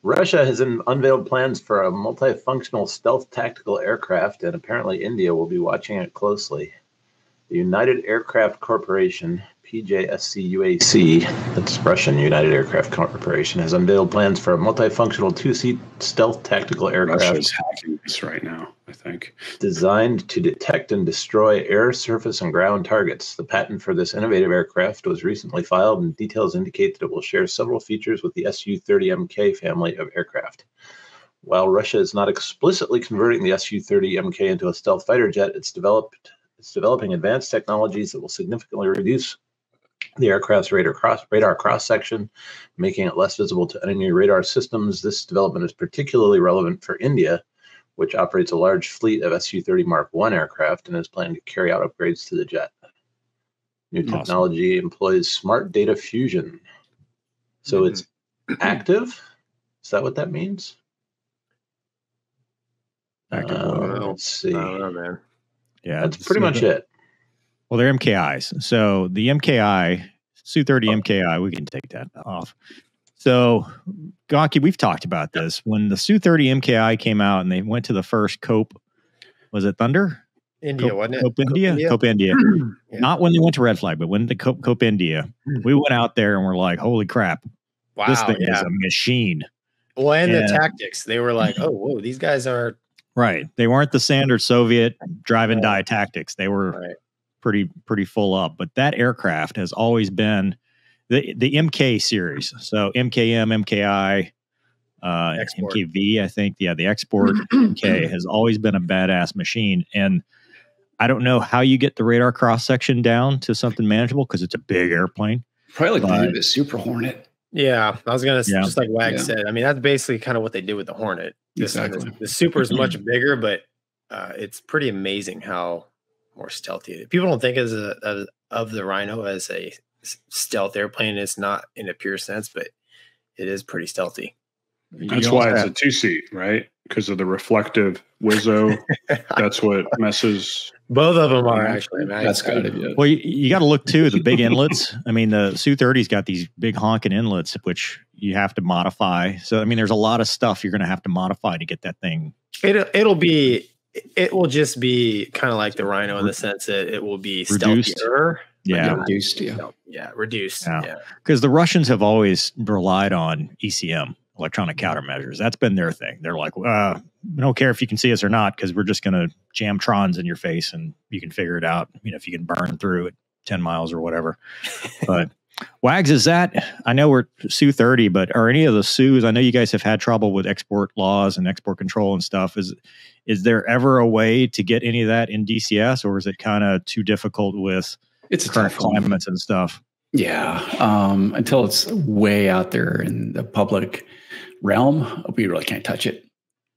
Russia has unveiled plans for a multifunctional stealth tactical aircraft, and apparently India will be watching it closely. The United Aircraft Corporation, PJSCUAC, that's Russian United Aircraft Corporation, has unveiled plans for a multifunctional two-seat stealth tactical aircraft. Russia's hacking this right now, I think. Designed to detect and destroy air, surface, and ground targets. The patent for this innovative aircraft was recently filed, and details indicate that it will share several features with the SU30MK family of aircraft. While Russia is not explicitly converting the SU30MK into a stealth fighter jet, it's developing advanced technologies that will significantly reduce the aircraft's radar cross-section, making it less visible to enemy radar systems. This development is particularly relevant for India, which operates a large fleet of Su-30 Mark I aircraft and is planning to carry out upgrades to the jet. New technology employs smart data fusion. So it's active? Is that what that means? Let's see. I don't know, man. Yeah, that's pretty much it. Well, they're MKIs. So the MKI, Su-30 MKI, we can take that off. So, Gonky, we've talked about this. When the Su-30 MKI came out and they went to the first COPE, was it Thunder? India, wasn't it? COPE India? COPE India. Yeah. Not when they went to Red Flag, but when the COPE India. We went out there and we're like, holy crap. Wow, this thing is a machine. Well, and the tactics. They were like, oh, whoa, these guys are... Right. They weren't the standard Soviet drive and die tactics. They were pretty full up. But that aircraft has always been the MK series. So MKM, MKI, MKV, I think. Yeah, the export MK has always been a badass machine. And I don't know how you get the radar cross section down to something manageable because it's a big airplane. Probably like the Super Hornet. Yeah, I was gonna just like Wag said. I mean, that's basically kind of what they did with the Hornet. The Super is much bigger, but it's pretty amazing how more stealthy it is. People don't think of the Rhino as a stealth airplane. It's not in a pure sense, but it is pretty stealthy. That's why it's a two-seat, right? Because of the reflective Wizzo. That's what messes. Both of them are actually. That's got to be it. Well, you got to look too the big inlets. I mean, the Su-30's got these big honking inlets, which you have to modify. So, I mean, there's a lot of stuff you're going to have to modify to get that thing. It will just be kind of like the Rhino in the sense that it will be reduced. Stealthier. Yeah, reduced. Reduced. Yeah, because the Russians have always relied on ECM. Electronic countermeasures. That's been their thing. They're like, we don't care if you can see us or not, because we're just going to jam trons in your face and you can figure it out. You know, if you can burn through at 10 miles or whatever. But Wags, is that, I know we're Su-30, but are any of the Sus, I know you guys have had trouble with export laws and export control and stuff. Is there ever a way to get any of that in DCS, or is it kind of too difficult with current climates and stuff? Yeah. Until it's way out there in the public realm, we really can't touch it.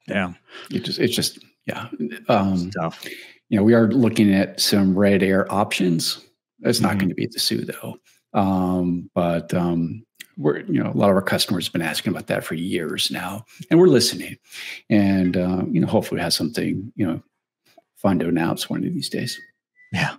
Yeah. It's just tough. You know, we are looking at some red air options. It's not going to be the Su though. But we're, you know, a lot of our customers have been asking about that for years now, and we're listening, and, you know, hopefully we have something, you know, fun to announce one of these days. Yeah.